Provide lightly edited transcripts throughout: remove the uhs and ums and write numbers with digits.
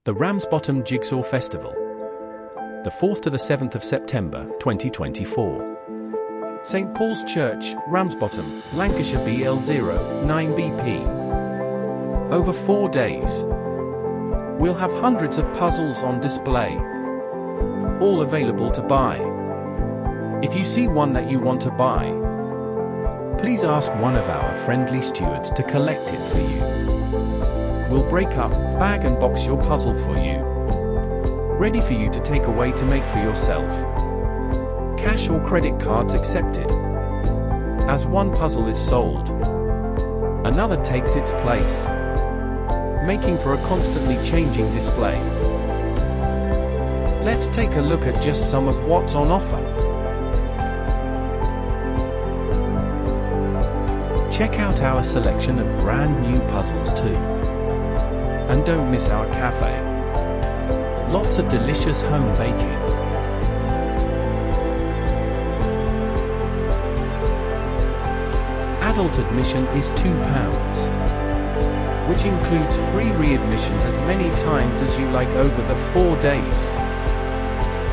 The Ramsbottom Jigsaw Festival. The 4th to the 7th of September, 2024. St. Paul's Church, Ramsbottom, Lancashire BL09BP. Over 4 days. We'll have hundreds of puzzles on display. All available to buy. If you see one that you want to buy, please ask one of our friendly stewards to collect it for you. We'll break up, bag and box your puzzle for you. Ready for you to take away to make for yourself. Cash or credit cards accepted. As one puzzle is sold, another takes its place, making for a constantly changing display. Let's take a look at just some of what's on offer. Check out our selection of brand new puzzles too. And don't miss our cafe. Lots of delicious home baking. Adult admission is £2, which includes free readmission as many times as you like over the 4 days.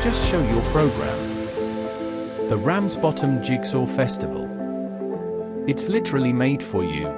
Just show your program. The Ramsbottom Jigsaw Festival. It's literally made for you.